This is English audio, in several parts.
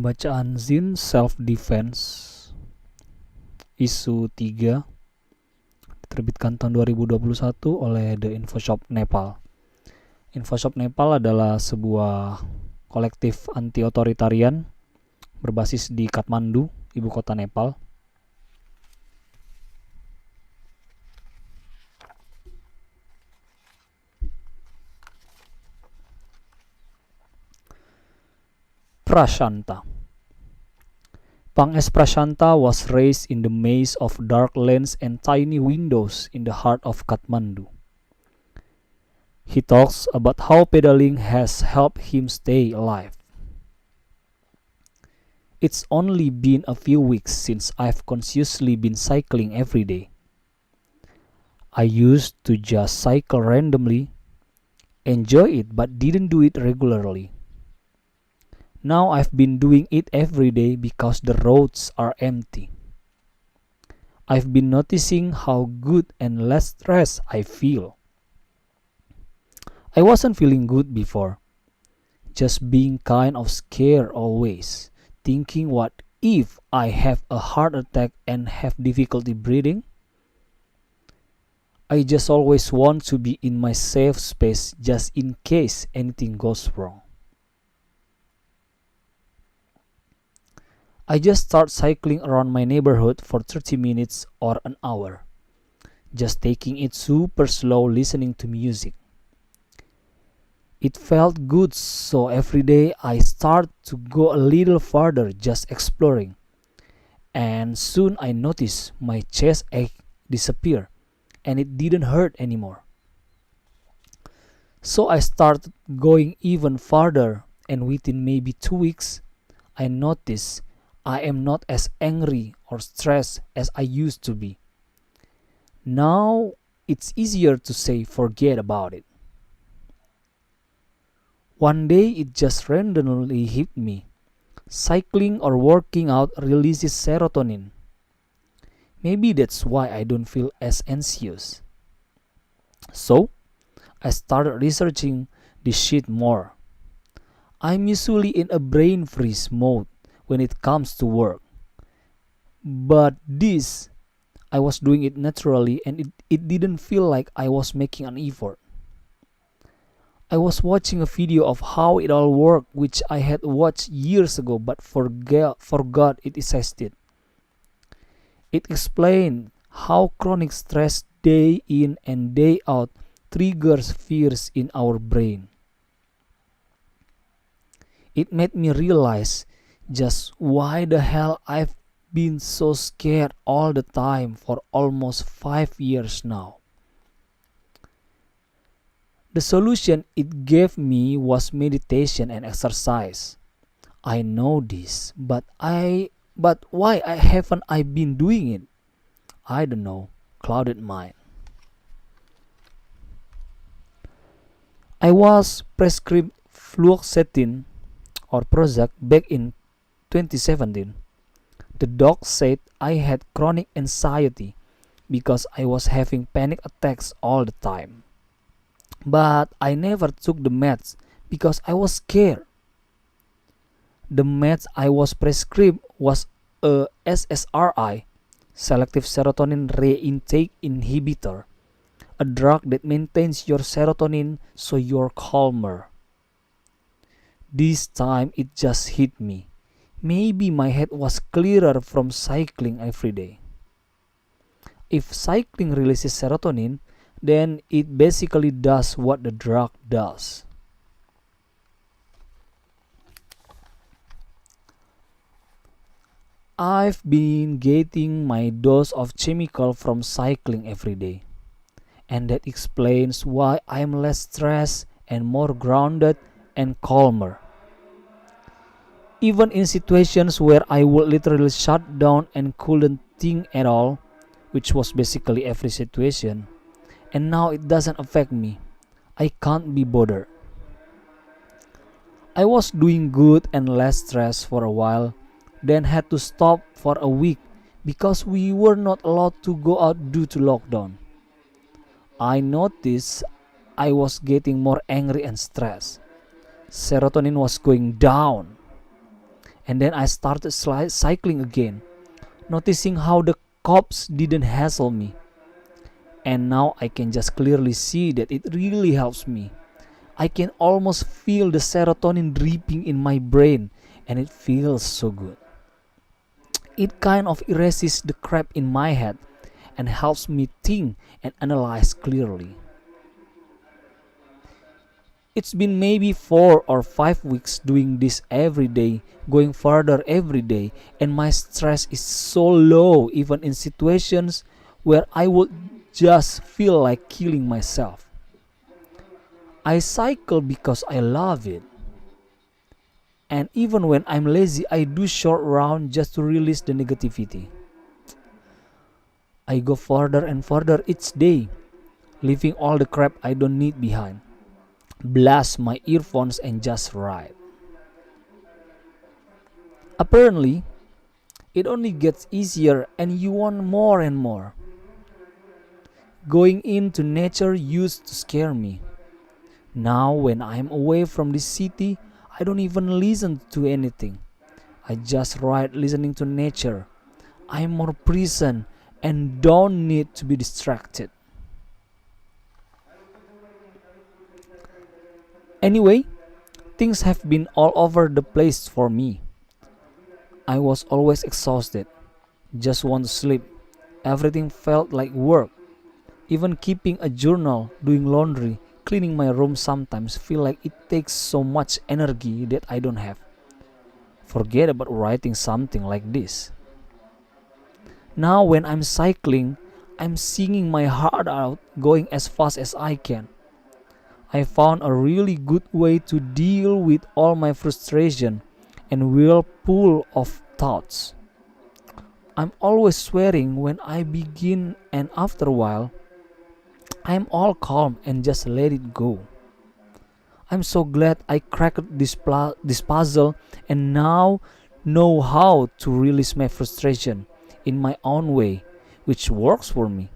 Pembacaan Zine Self-Defense Isu 3 diterbitkan tahun 2021 oleh The Infoshop Nepal. Infoshop Nepal adalah sebuah kolektif anti-otoritarian berbasis di Kathmandu, ibu kota Nepal. Prashanta. Pang S. Prashanta was raised in the maze of dark lanes and tiny windows in the heart of Kathmandu. He talks about how pedaling has helped him stay alive. It's only been a few weeks since I've consciously been cycling every day. I used to just cycle randomly, enjoy it but didn't do it regularly. Now I've been doing it every day because the roads are empty. I've been noticing how good and less stressed I feel. I wasn't feeling good before, just being kind of scared always, thinking what if I have a heart attack and have difficulty breathing? I just always want to be in my safe space just in case anything goes wrong. I just start cycling around my neighborhood for 30 minutes or an hour, just taking it super slow, listening to music. It felt good, so every day I start to go a little farther, just exploring. And soon I notice my chest ache disappear, and it didn't hurt anymore. So I started going even farther, and within maybe 2 weeks, I noticed I am not as angry or stressed as I used to be. Now it's easier to say forget about it. One day it just randomly hit me. Cycling or working out releases serotonin. Maybe that's why I don't feel as anxious. So I started researching this shit more. I'm usually in a brain freeze mode when it comes to work. But this, I was doing it naturally and it didn't feel like I was making an effort. I was watching a video of how it all worked, which I had watched years ago but forgot it existed. It explained how chronic stress day in and day out triggers fears in our brain. It made me realize just why the hell I've been so scared all the time for almost 5 years now. The solution it gave me was meditation and exercise. I know this, but why haven't I been doing it? I don't know. Clouded mind. I was prescribed fluoxetine or Prozac back in 2017. The doc said I had chronic anxiety because I was having panic attacks all the time. But I never took the meds because I was scared. The meds I was prescribed was a SSRI, selective serotonin reuptake inhibitor, a drug that maintains your serotonin so you're calmer. This time it just hit me. Maybe my head was clearer from cycling every day. If cycling releases serotonin, then it basically does what the drug does. I've been getting my dose of chemical from cycling every day. And that explains why I'm less stressed and more grounded and calmer. Even in situations where I would literally shut down and couldn't think at all, which was basically every situation, and now it doesn't affect me. I can't be bothered. I was doing good and less stressed for a while, then had to stop for a week because we were not allowed to go out due to lockdown. I noticed I was getting more angry and stressed. Serotonin was going down. And then I started cycling again, noticing how the cops didn't hassle me. And now I can just clearly see that it really helps me. I can almost feel the serotonin dripping in my brain, and it feels so good. It kind of erases the crap in my head and helps me think and analyze clearly. It's been maybe 4 or 5 weeks doing this every day, going further every day, and my stress is so low even in situations where I would just feel like killing myself. I cycle because I love it. And even when I'm lazy, I do short round just to release the negativity. I go further and further each day, leaving all the crap I don't need behind. Blast my earphones and just ride. Apparently, it only gets easier and you want more and more. Going into nature used to scare me. Now, when I'm away from the city, I don't even listen to anything. I just ride listening to nature. I'm more present and don't need to be distracted. Anyway, things have been all over the place for me. I was always exhausted, just want to sleep. Everything felt like work. Even keeping a journal, doing laundry, cleaning my room sometimes feel like it takes so much energy that I don't have. Forget about writing something like this. Now when I'm cycling, I'm singing my heart out, going as fast as I can. I found a really good way to deal with all my frustration and whirlpool of thoughts. I'm always swearing when I begin, and after a while, I'm all calm and just let it go. I'm so glad I cracked this puzzle and now know how to release my frustration in my own way, which works for me.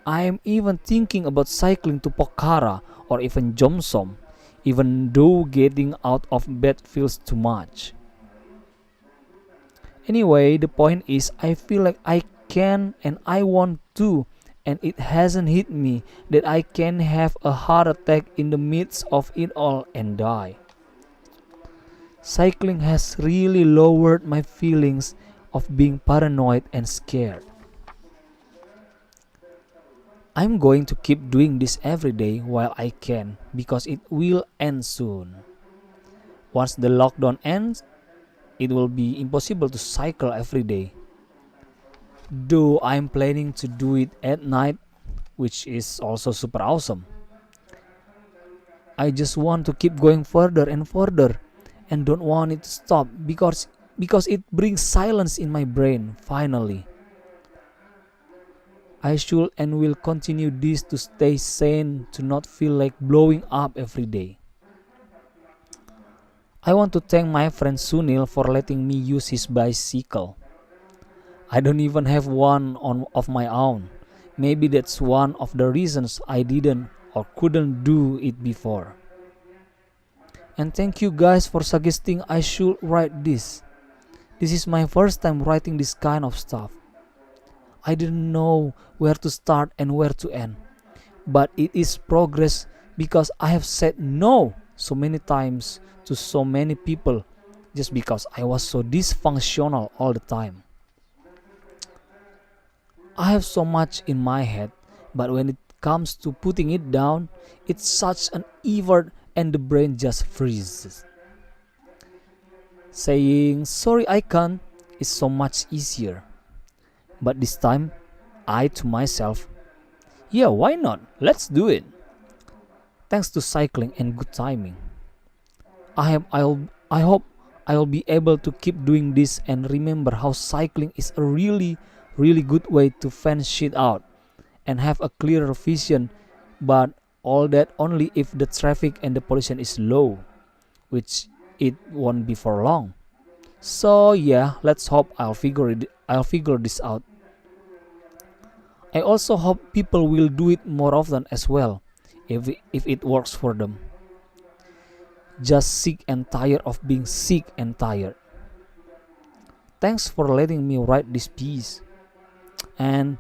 I am even thinking about cycling to Pokhara or even Jomsom, even though getting out of bed feels too much. Anyway, the point is I feel like I can and I want to, and it hasn't hit me that I can have a heart attack in the midst of it all and die. Cycling has really lowered my feelings of being paranoid and scared. I'm going to keep doing this every day while I can because it will end soon. Once the lockdown ends, it will be impossible to cycle every day. Though I'm planning to do it at night, which is also super awesome. I just want to keep going further and further and don't want it to stop because it brings silence in my brain finally. I should and will continue this to stay sane, to not feel like blowing up every day. I want to thank my friend Sunil for letting me use his bicycle. I don't even have one of my own. Maybe that's one of the reasons I didn't or couldn't do it before. And thank you guys for suggesting I should write this. This is my first time writing this kind of stuff. I didn't know where to start and where to end. But it is progress because I have said no so many times to so many people just because I was so dysfunctional all the time. I have so much in my head, but when it comes to putting it down, it's such an effort and the brain just freezes. Saying sorry I can't is so much easier. But this time, I to myself, yeah, why not? Let's do it. Thanks to cycling and good timing. I hope I'll be able to keep doing this and remember how cycling is a really, really good way to fan shit out and have a clearer vision, but all that only if the traffic and the pollution is low, which it won't be for long. So yeah, let's hope I'll figure this out. I also hope people will do it more often as well, if it works for them. just sick and tired of being sick and tired. Thanks for letting me write this piece. And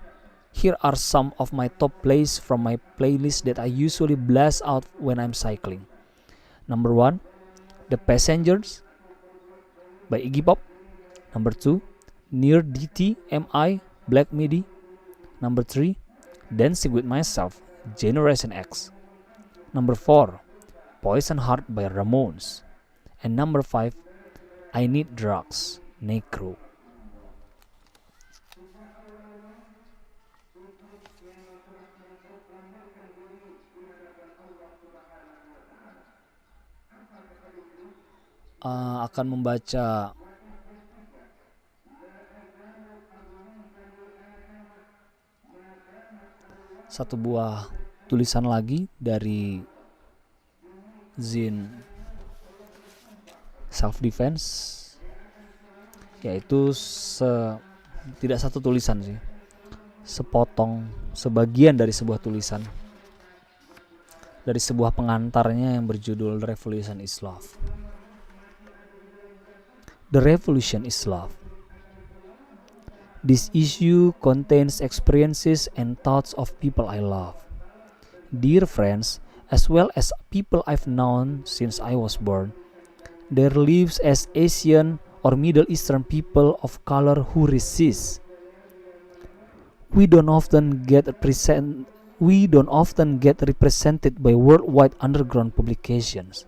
here are some of my top plays from my playlist that I usually blast out when I'm cycling. Number 1, The Passengers by Iggy Pop. Number 2, Near DT MI Black Midi. Number 3, Dancing with Myself Generation X. Number 4, Poison Heart by Ramones. And number 5, I Need Drugs Necro. Akan membaca satu buah tulisan lagi dari Zine Self Defense, yaitu tidak satu tulisan sih, sebagian dari sebuah tulisan dari sebuah pengantarnya yang berjudul The Revolution is Love. The Revolution is Love. This issue contains experiences and thoughts of people I love, dear friends, as well as people I've known since I was born. Their lives as Asian or Middle Eastern people of color who resist. We don't often get represented by worldwide underground publications.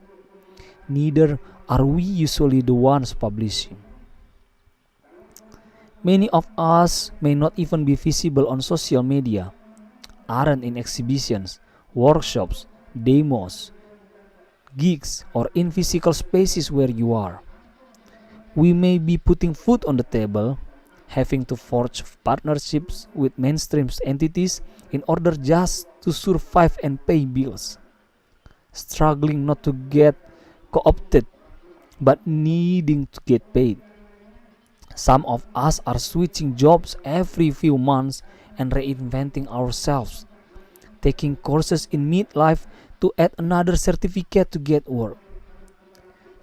Neither are we usually the ones publishing. Many of us may not even be visible on social media, aren't in exhibitions, workshops, demos, gigs, or in physical spaces where you are. We may be putting food on the table, having to forge partnerships with mainstream entities in order just to survive and pay bills, struggling not to get co-opted but needing to get paid. Some of us are switching jobs every few months and reinventing ourselves, taking courses in midlife to add another certificate to get work,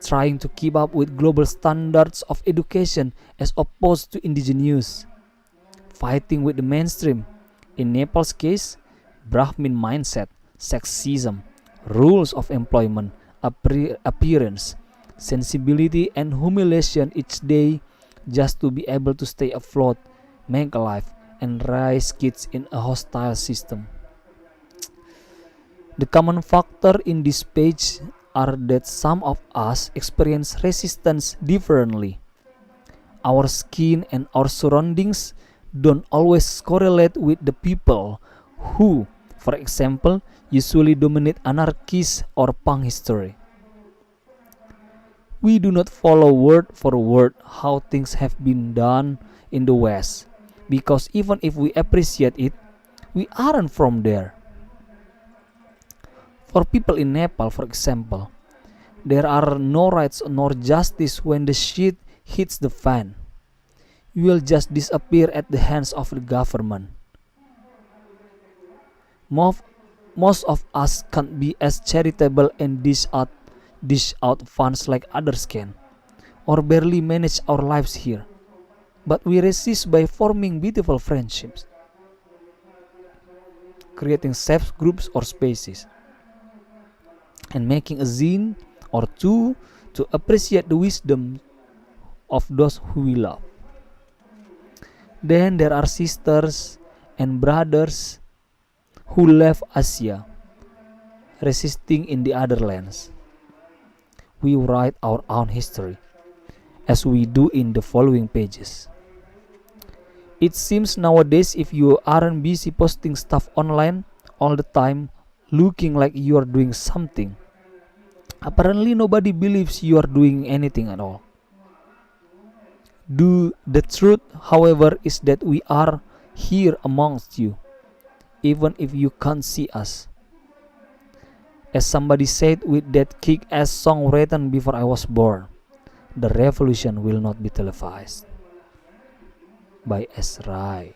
trying to keep up with global standards of education as opposed to indigenous, fighting with the mainstream, in Nepal's case, Brahmin mindset, sexism, rules of employment, appearance, sensibility, and humiliation each day just to be able to stay afloat, make a life, and raise kids in a hostile system. The common factor in this page are that some of us experience resistance differently. Our skin and our surroundings don't always correlate with the people who, for example, usually dominate anarchist or punk history. We do not follow word for word how things have been done in the West, because even if we appreciate it, we aren't from there. For people in Nepal, for example, there are no rights nor justice when the shit hits the fan. You will just disappear at the hands of the government. Most of us can't be as charitable and dish out funds like others can, or barely manage our lives here. But we resist by forming beautiful friendships, creating safe groups or spaces, and making a zine or two to appreciate the wisdom of those who we love. Then there are sisters and brothers who left Asia, resisting in the other lands. We write our own history, as we do in the following pages. It seems nowadays if you aren't busy posting stuff online all the time, looking like you are doing something, apparently nobody believes you are doing anything at all. The truth, however, is that we are here amongst you, even if you can't see us. As somebody said with that kick-ass song written before I was born, the revolution will not be televised. By S. Rai.